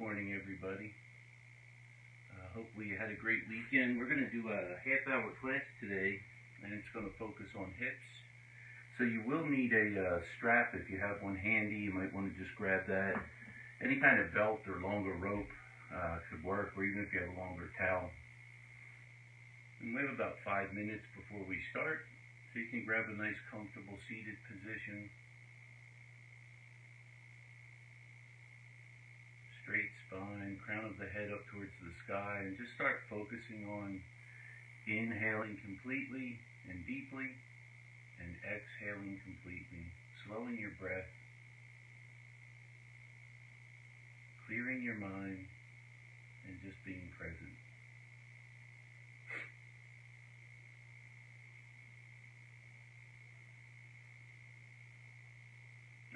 morning, everybody. Hopefully you had a great weekend. We're going to do a half-hour class today, and it's going to focus on hips. So you will need a strap if you have one handy. You might want to just grab that. Any kind of belt or longer rope could work, or even if you have a longer towel. And we have about 5 minutes before we start, so you can grab a nice, comfortable seated position. Straight spine, crown of the head up towards the sky, and just start focusing on inhaling completely and deeply, and exhaling completely, slowing your breath, clearing your mind, and just being present.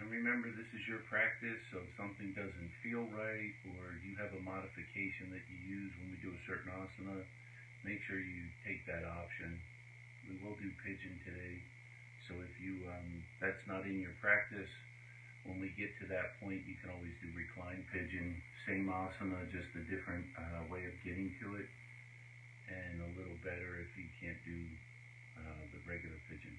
And remember, this is your practice, so if something doesn't feel right, or you have a modification that you use when we do a certain asana, make sure you take that option. We will do pigeon today, so if that's not in your practice, when we get to that point, you can always do reclined pigeon, same asana, just a different way of getting to it, and a little better if you can't do the regular pigeon.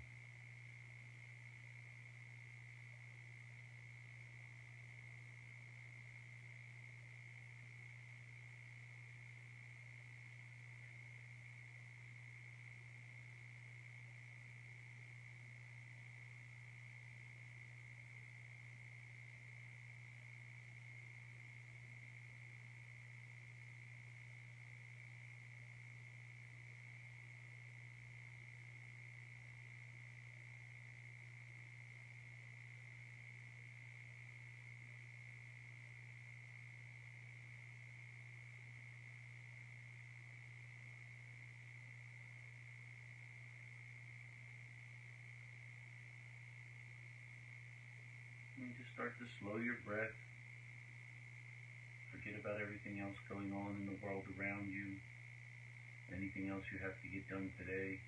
And just start to slow your breath. Forget about everything else going on in the world around you. Anything else you have to get done today.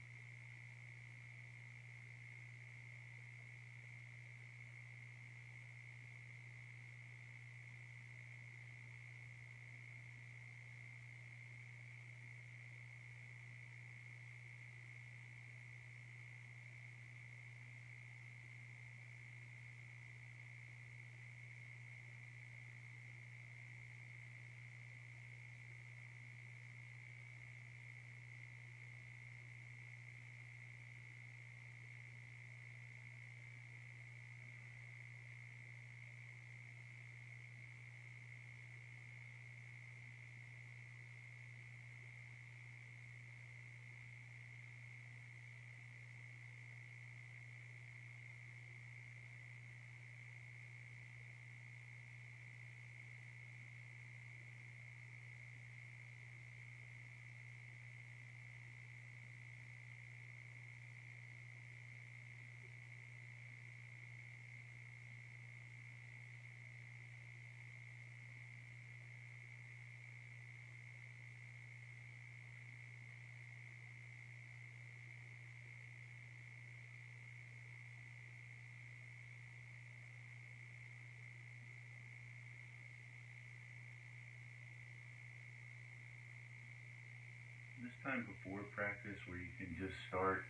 This time before practice, where you can just start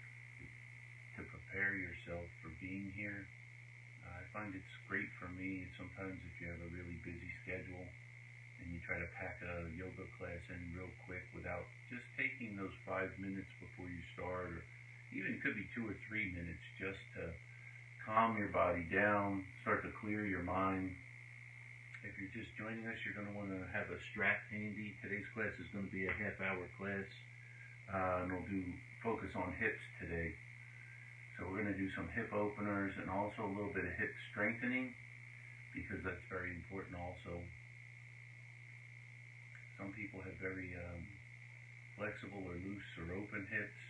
to prepare yourself for being here. I find it's great for me. Sometimes if you have a really busy schedule and you try to pack a yoga class in real quick without just taking those 5 minutes before you start, or even it could be 2 or 3 minutes, just to calm your body down, start to clear your mind. If you're just joining us, you're going to want to have a strap handy. Today's class is going to be a half-hour class, and we'll do focus on hips today. So we're going to do some hip openers and also a little bit of hip strengthening, because that's very important also. Some people have very flexible or loose or open hips,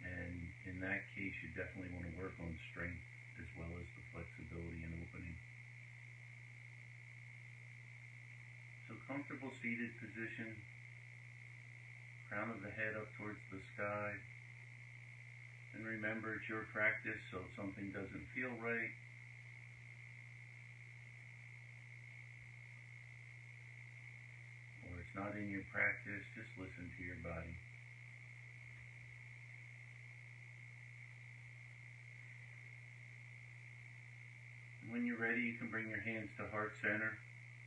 and in that case you definitely want to work on strength as well as the flexibility and opening. So comfortable seated position, crown of the head up towards the sky. And remember, it's your practice, so if something doesn't feel right, it's not in your practice, just listen to your body. And when you're ready, you can bring your hands to heart center,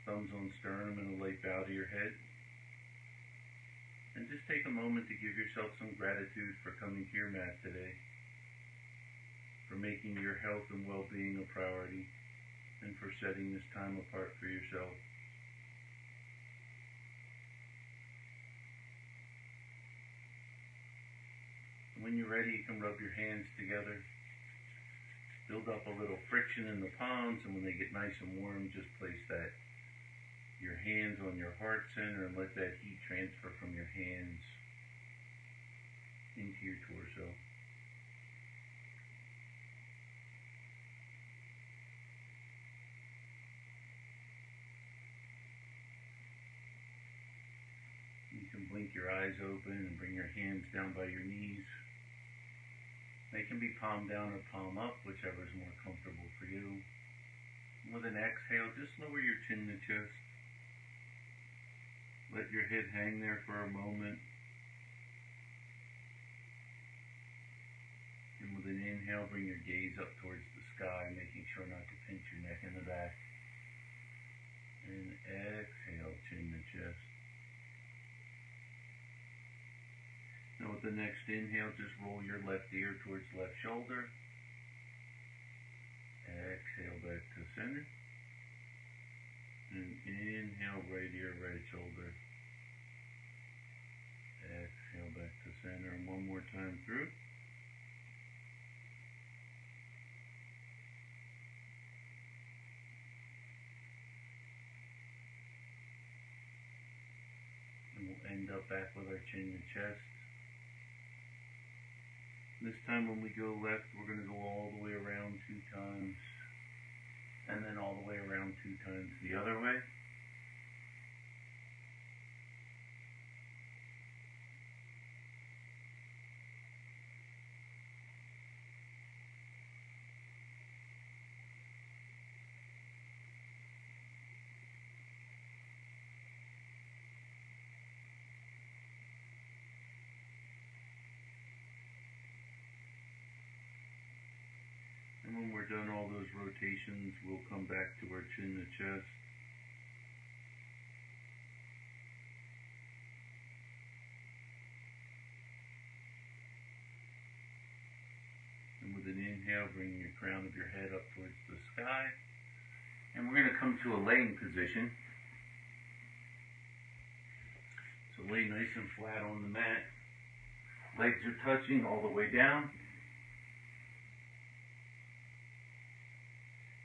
thumbs on sternum and a light bow to your head. And just take a moment to give yourself some gratitude for coming to your mat today, for making your health and well-being a priority, and for setting this time apart for yourself. When you're ready, you can rub your hands together, build up a little friction in the palms, and when they get nice and warm, just place your hands on your heart center and let that heat transfer from your hands into your torso. You can blink your eyes open and bring your hands down by your knees. They can be palm down or palm up, whichever is more comfortable for you. And with an exhale, just lower your chin to chest. Let your head hang there for a moment. And with an inhale, bring your gaze up towards the sky, making sure not to pinch your neck in the back. And exhale, chin to chest. Now with the next inhale, just roll your left ear towards left shoulder. Exhale back to center. And inhale, right ear, right shoulder. Exhale back to center. And one more time through. And we'll end up back with our chin to chest. This time when we go left, we're going to go all the way around 2 times, and then all the way around 2 times the other way. And when we're done all those rotations, we'll come back to our chin to chest. And with an inhale, bring your crown of your head up towards the sky. And we're going to come to a laying position. So lay nice and flat on the mat. Legs are touching all the way down.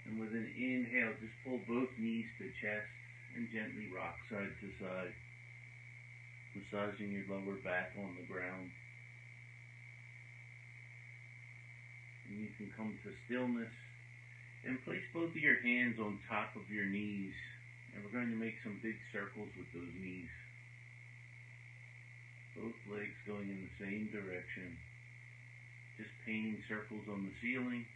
And with an inhale, just pull both knees to chest and gently rock side to side, massaging your lower back on the ground. And you can come to stillness and place both of your hands on top of your knees. And we're going to make some big circles with those knees. Both legs going in the same direction. Just painting circles on the ceiling.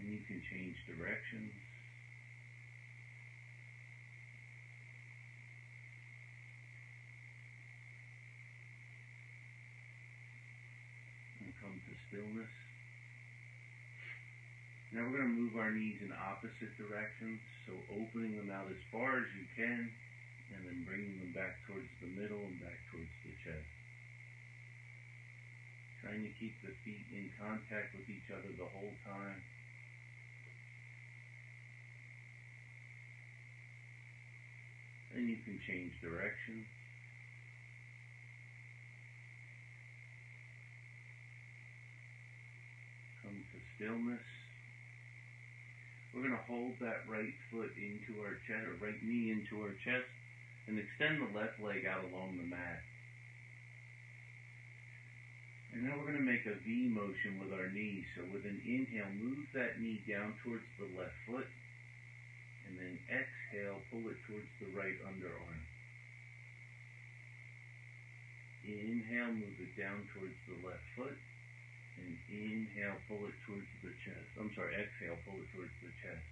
And you can change directions. And come to stillness. Now we're going to move our knees in opposite directions, so opening them out as far as you can, and then bringing them back towards the middle and back towards the chest. Trying to keep the feet in contact with each other the whole time. Then you can change direction. Come to stillness. We're going to hold that right foot into our chest, or right knee into our chest, and extend the left leg out along the mat. And now we're going to make a V motion with our knees. So with an inhale, move that knee down towards the left foot. And then exhale, pull it towards the right underarm. Inhale, move it down towards the left foot. And inhale, pull it towards the chest. Exhale, pull it towards the chest.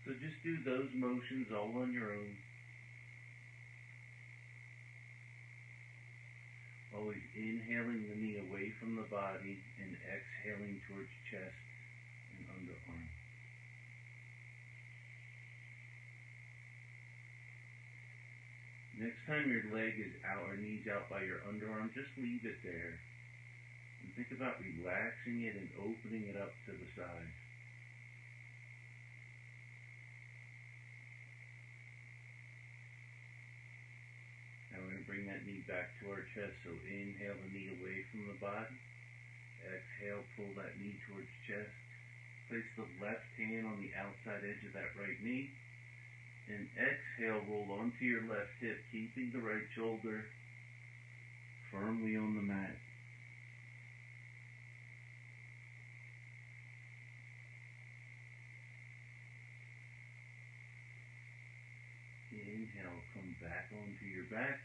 So just do those motions all on your own. Always inhaling the knee away from the body and exhaling towards chest and underarm. Next time your leg is out or knee's out by your underarm, just leave it there. And think about relaxing it and opening it up to the side. Now we're going to bring that knee back to our chest. So inhale the knee away from the body. Exhale, pull that knee towards chest. Place the left hand on the outside edge of that right knee. And exhale, roll onto your left hip, keeping the right shoulder firmly on the mat. Inhale, come back onto your back.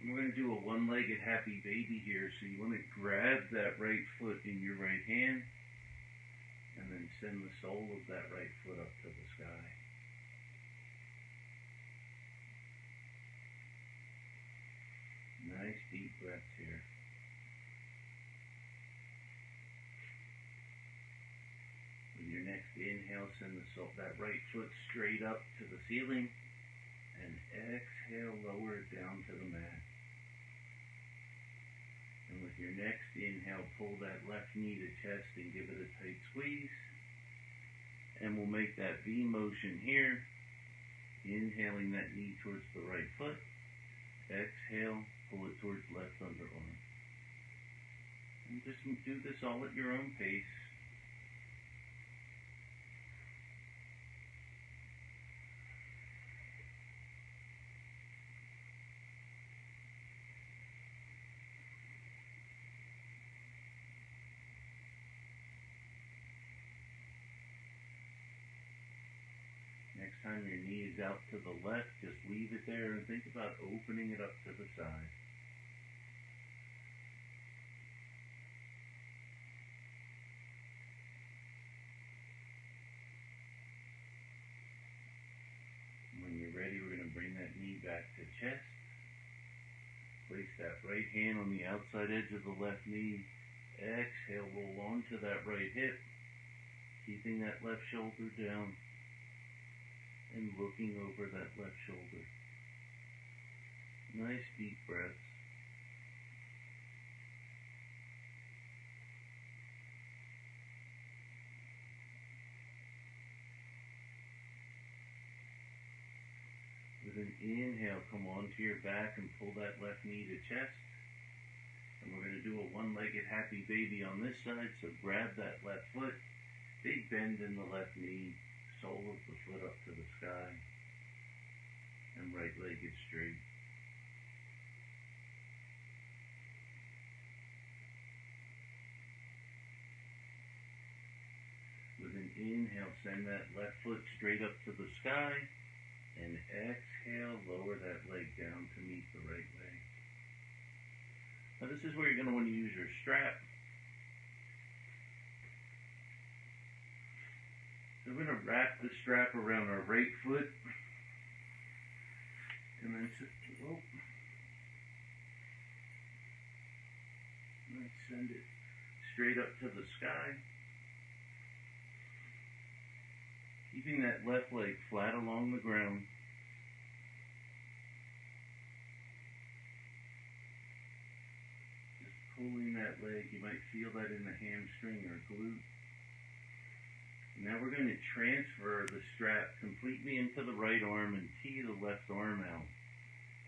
And we're going to do a one-legged happy baby here. So you want to grab that right foot in your right hand and then send the sole of that right foot up to the sky. Nice deep breaths here. With your next inhale, send that right foot straight up to the ceiling, and exhale, lower it down to the mat. And with your next inhale, pull that left knee to chest and give it a tight squeeze. And we'll make that V motion here, inhaling that knee towards the right foot. Exhale, pull it towards left underarm. And just do this all at your own pace. Next time your knee is out to the left, just leave it there and think about opening it up to the side. When you're ready, we're going to bring that knee back to chest. Place that right hand on the outside edge of the left knee. Exhale, roll onto that right hip, keeping that left shoulder down and looking over that left shoulder. Nice deep breaths. With an inhale, come onto your back and pull that left knee to chest. And we're going to do a one-legged happy baby on this side. So grab that left foot, big bend in the left knee, sole of the foot up to the sky, and right leg is straight. With an inhale, send that left foot straight up to the sky, and exhale, lower that leg down to meet the right leg. Now this is where you're going to want to use your strap. So we're going to wrap the strap around our right foot, and then send it straight up to the sky, keeping that left leg flat along the ground. Just pulling that leg. You might feel that in the hamstring or glute. Now we're going to transfer the strap completely into the right arm and tee the left arm out.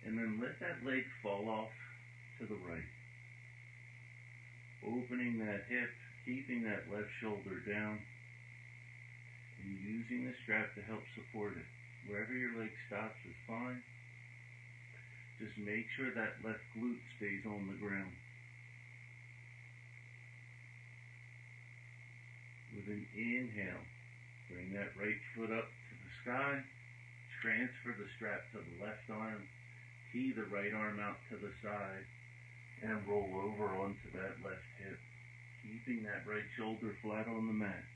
And then let that leg fall off to the right. Opening that hip, keeping that left shoulder down, and using the strap to help support it. Wherever your leg stops is fine. Just make sure that left glute stays on the ground. With an inhale, bring that right foot up to the sky, transfer the strap to the left arm, tee the right arm out to the side, and roll over onto that left hip, keeping that right shoulder flat on the mat.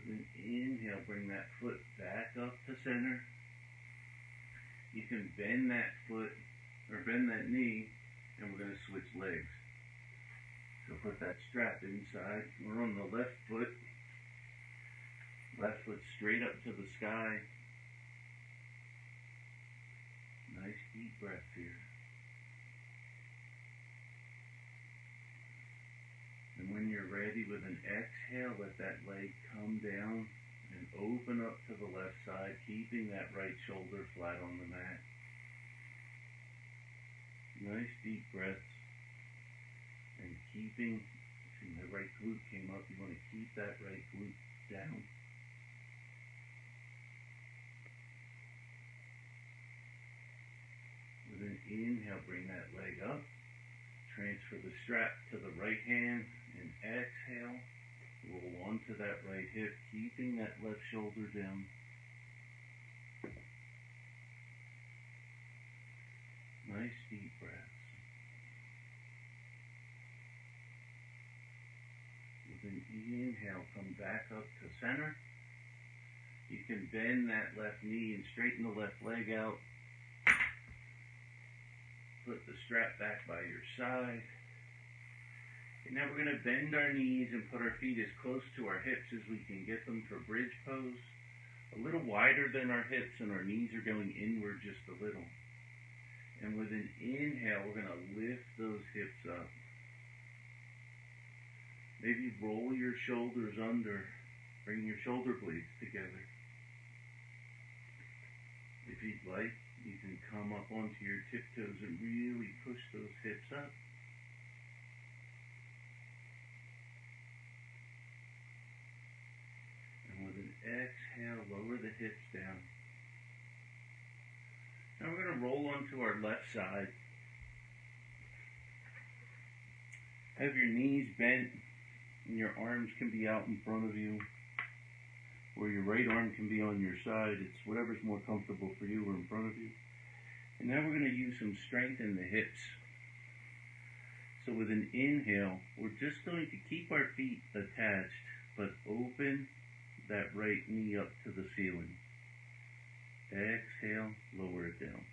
Then inhale, bring that foot back up to center. You can bend that foot, or bend that knee, and we're going to switch legs. So put that strap inside. We're on the left foot. Left foot straight up to the sky. Nice deep breath here. And when you're ready, with an exhale, let that leg come down and open up to the left side, keeping that right shoulder flat on the mat. Nice deep breaths. And keeping, see the right glute came up, you want to keep that right glute down. With an inhale, bring that leg up. Transfer the strap to the right hand and exhale. Roll onto that right hip, keeping that left shoulder down. Nice deep breaths. With an inhale, come back up to center. You can bend that left knee and straighten the left leg out. Put the strap back by your side. And now we're going to bend our knees and put our feet as close to our hips as we can get them for bridge pose. A little wider than our hips, and our knees are going inward just a little. And with an inhale, we're going to lift those hips up. Maybe roll your shoulders under. Bring your shoulder blades together. If you'd like, you can come up onto your tiptoes and really push those hips up. And with an exhale, lower the hips down. Now we're going to roll onto our left side. Have your knees bent and your arms can be out in front of you, or your right arm can be on your side. It's whatever's more comfortable for you or in front of you. And now we're going to use some strength in the hips. So with an inhale, we're just going to keep our feet attached, but open that right knee up to the ceiling. Exhale, lower it down.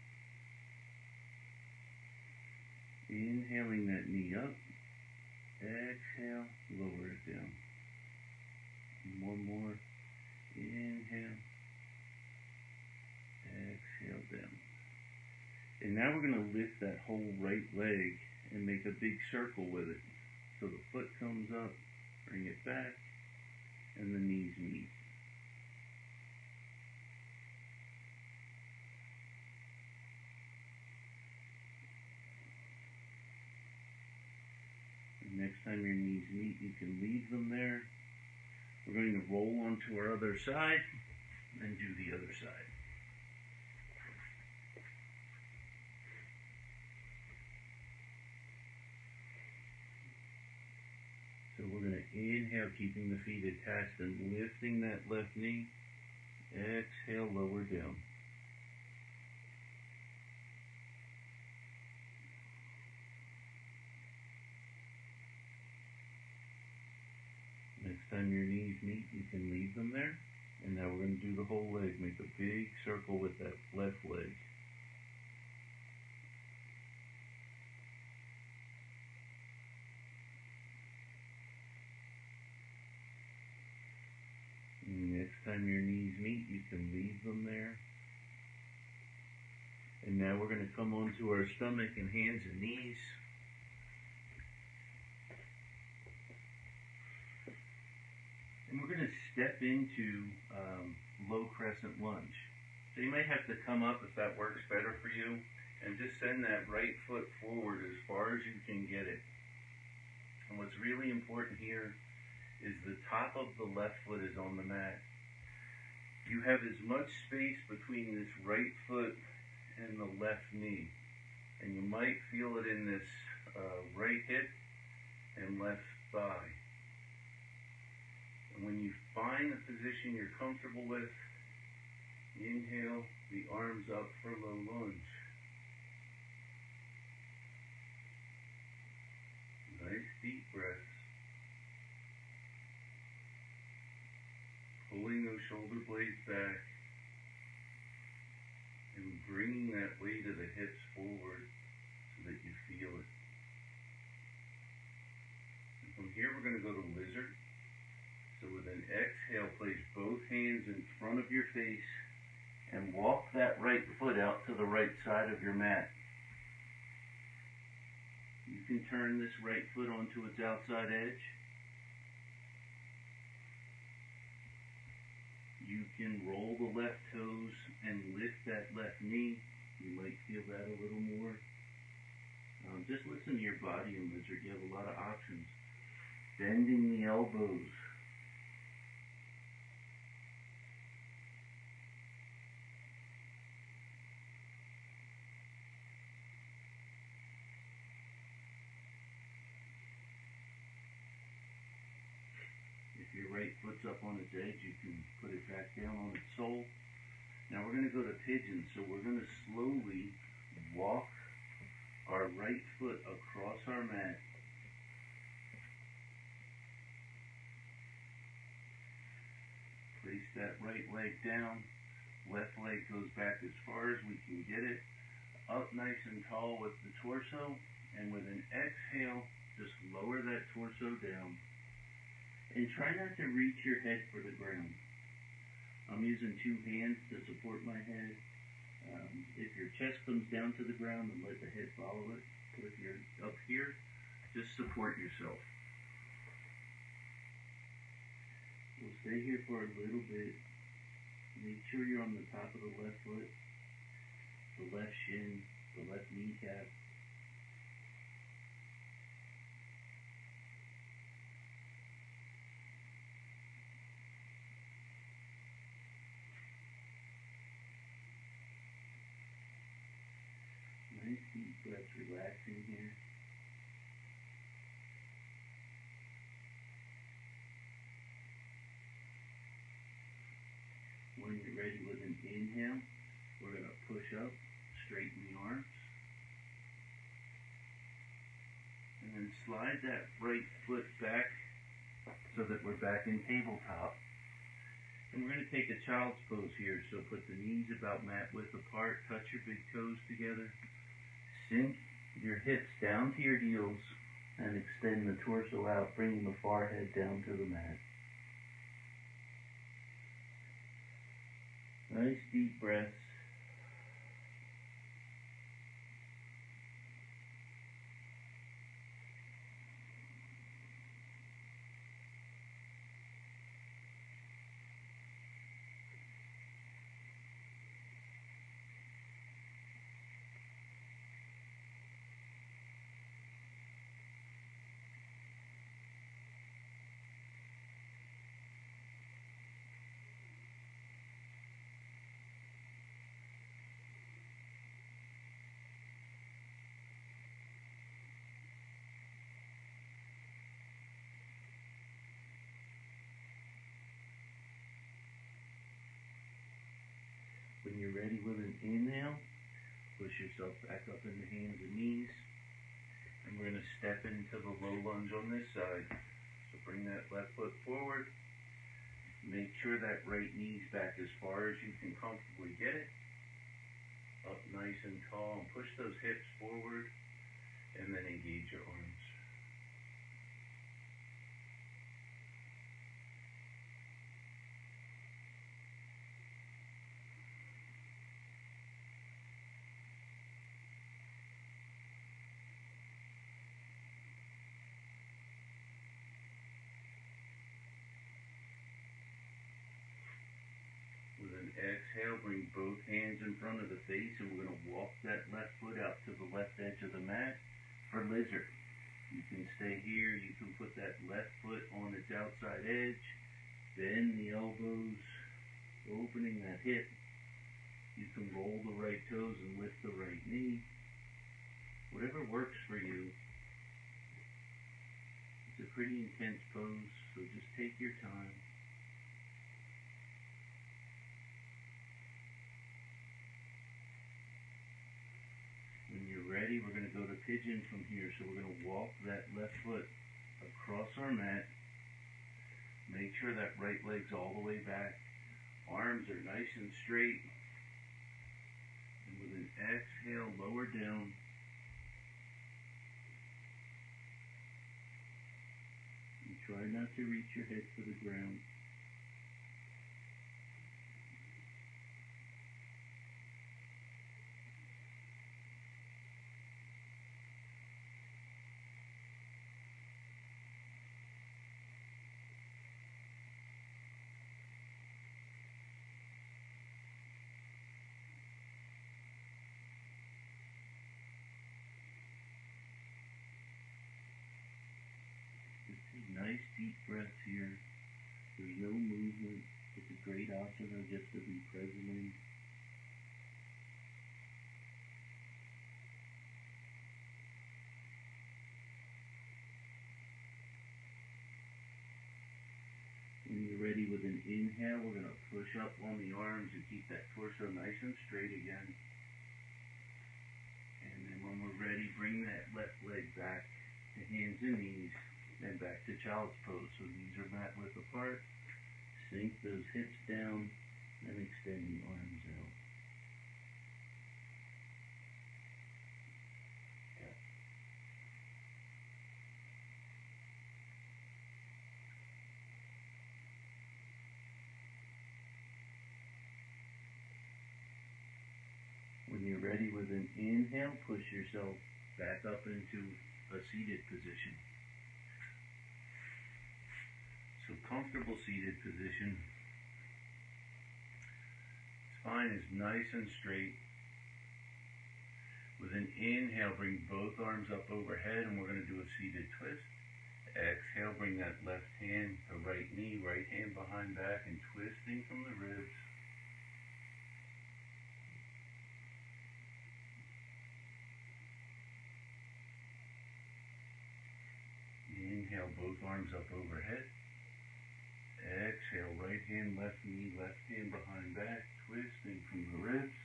Inhaling that knee up. Exhale, lower it down. And one more. Inhale. Exhale down. And now we're going to lift that whole right leg and make a big circle with it. So the foot comes up, bring it back, and the knees meet. And next time your knees meet, you can leave them there. We're going to roll onto our other side and do the other side. So we're going to inhale, keeping the feet attached and lifting that left knee. Exhale, lower down. Next time your knees meet, you can leave them there. And now we're going to do the whole leg. Make a big circle with that left leg. And next time your knees meet, you can leave them there. And now we're going to come onto our stomach and hands and knees. And we're going to step into low crescent lunge. So you might have to come up if that works better for you, and just send that right foot forward as far as you can get it. And what's really important here is the top of the left foot is on the mat. You have as much space between this right foot and the left knee. And you might feel it in this right hip and left thigh. And when you find the position you're comfortable with, inhale the arms up for low lunge. Nice deep breaths. those shoulder blades back and bringing that weight of the hips forward so that you feel it. And from here we're going to go to lizard. So with an exhale, place both hands in front of your face and walk that right foot out to the right side of your mat. You can turn this right foot onto its outside edge. You can roll the left toes and lift that left knee. You might feel that a little more. Just listen to your body in lizard. You have a lot of options. Bending the elbows. If your right foot's up on its edge, you can put it back down on its sole. Now we're going to go to pigeon, so we're going to slowly walk our right foot across our mat. Place that right leg down. Left leg goes back as far as we can get it. Up nice and tall with the torso. And with an exhale, just lower that torso down. And try not to reach your head for the ground. I'm using two hands to support my head. If your chest comes down to the ground, then let the head follow it. But if you're up here, just support yourself. We'll stay here for a little bit. Make sure you're on the top of the left foot, the left shin, the left kneecap. Nice deep breaths, relaxing here. When you're ready with an inhale, we're going to push up, straighten the arms. And then slide that right foot back so that we're back in tabletop. And we're going to take a child's pose here. So put the knees about mat width apart, touch your big toes together. Sink your hips down to your heels and extend the torso out, bringing the forehead down to the mat. Nice deep breaths. When you're ready with an inhale, push yourself back up into hands and knees. And we're going to step into the low lunge on this side. So bring that left foot forward. Make sure that right knee's back as far as you can comfortably get it. Up nice and tall, and push those hips forward. And then engage your arms. Exhale, bring both hands in front of the face, and we're going to walk that left foot out to the left edge of the mat for lizard. You can stay here. You can put that left foot on its outside edge, bend the elbows, opening that hip. You can roll the right toes and lift the right knee. Whatever works for you. It's a pretty intense pose, so just take your time. When you're ready, we're going to go to pigeon from here. So we're going to walk that left foot across our mat. Make sure that right leg's all the way back. Arms are nice and straight. And with an exhale, lower down. And try not to reach your head for the ground. Nice deep breaths here. There's no movement. It's a great asana just to be present in. When you're ready with an inhale, we're going to push up on the arms and keep that torso nice and straight again. And then when we're ready, bring that left leg back to hands and knees. And back to child's pose. So knees are mat width apart. Sink those hips down and extend the arms out. Yeah. When you're ready with an inhale, push yourself back up into a seated position. So comfortable seated position. Spine is nice and straight. With an inhale, bring both arms up overhead, and we're going to do a seated twist. Exhale, bring that left hand to right knee, right hand behind back, and twisting from the ribs. Inhale, both arms up overhead. Exhale, right hand, left knee, left hand behind back, twisting from the ribs.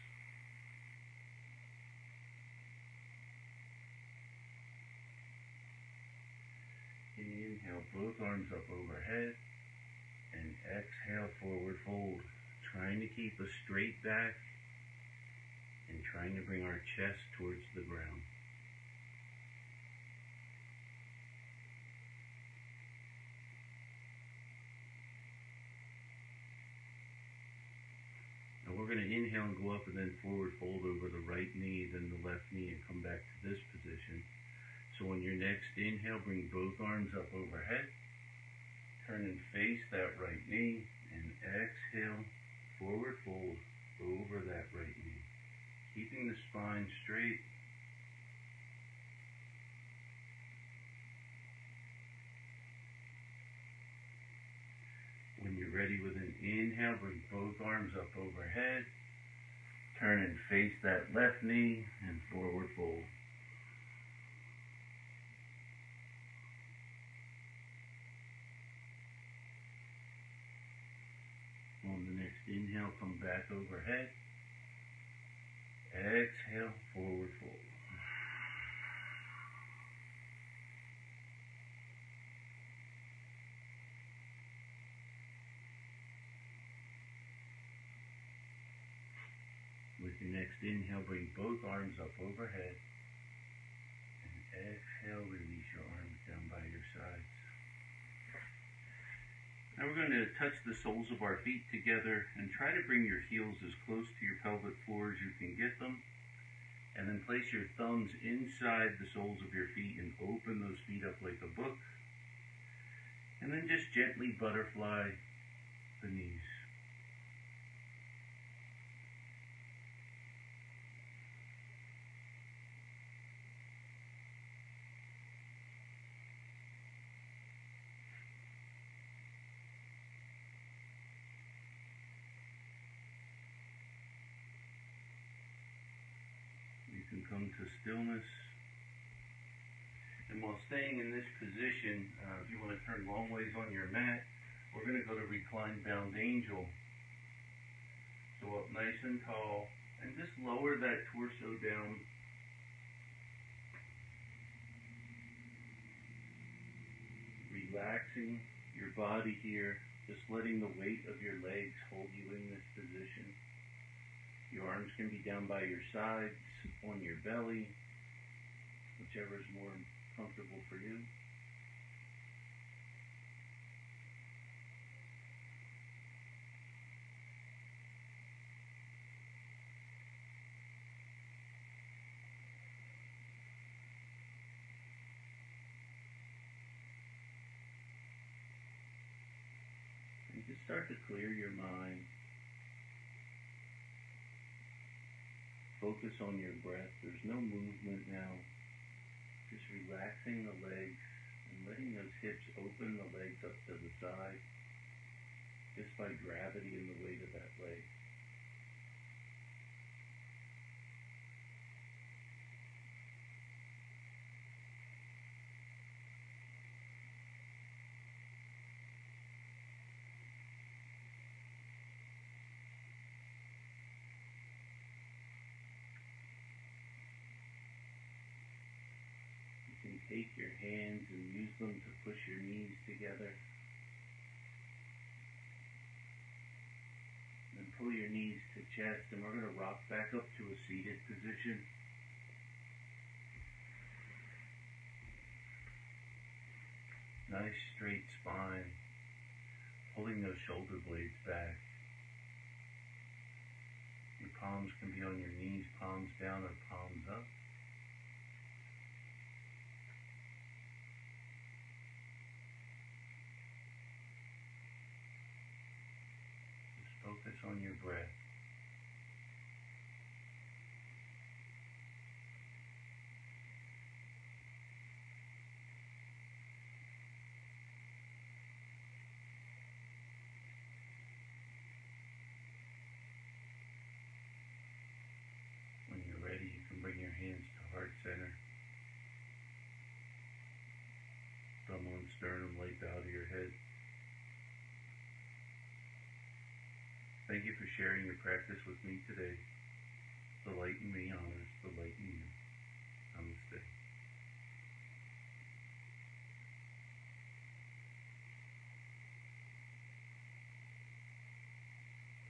Inhale, both arms up overhead. And exhale, forward fold. Trying to keep a straight back and trying to bring our chest towards the ground. We're going to inhale and go up and then forward fold over the right knee, then the left knee, and come back to this position. So on your next inhale, bring both arms up overhead. Turn and face that right knee, and exhale, forward fold over that right knee. Keeping the spine straight. When you're ready with an inhale, bring both arms up overhead. Turn and face that left knee and forward fold. On the next inhale, come back overhead. Exhale, forward fold. With your next inhale, bring both arms up overhead. And exhale, release your arms down by your sides. Now we're going to touch the soles of our feet together and try to bring your heels as close to your pelvic floor as you can get them. And then place your thumbs inside the soles of your feet and open those feet up like a book. And then just gently butterfly the knees. You can come to stillness. And while staying in this position, if you want to turn long ways on your mat, we're going to go to reclined bound angel. So up nice and tall, and just lower that torso down. Relaxing your body here. Just letting the weight of your legs hold you in this position. Your arms can be down by your sides, on your belly, whichever is more comfortable for you. And just start to clear your mind. Focus on your breath. There's no movement now. Just relaxing the legs and letting those hips open the legs up to the side just by gravity and the weight of that leg. You can take your hands and use them to push your knees together. And pull your knees to chest, and we're going to rock back up to a seated position. Nice straight spine, pulling those shoulder blades back. Your palms can be on your knees, palms down or palms up. Just focus on your breath. When you're ready, you can bring your hands to heart center. Thumb on sternum, lay bow to your head. Thank you for sharing your practice with me today. The light in me honors the light in you. Namaste.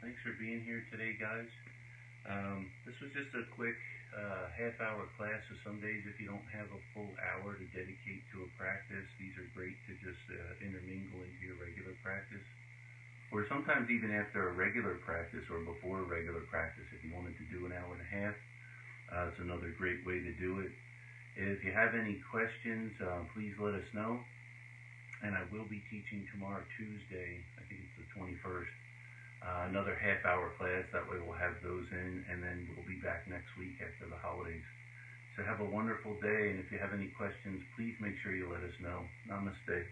Thanks for being here today, guys. This was just a quick half-hour class, so some days if you don't have a full hour to dedicate to a practice, these are great to just intermingle into your regular practice. Or sometimes even after a regular practice or before a regular practice, if you wanted to do an hour and a half, it's another great way to do it. If you have any questions, please let us know. And I will be teaching tomorrow, Tuesday, I think it's the 21st, another half-hour class. That way we'll have those in, and then we'll be back next week after the holidays. So have a wonderful day, and if you have any questions, please make sure you let us know. Namaste.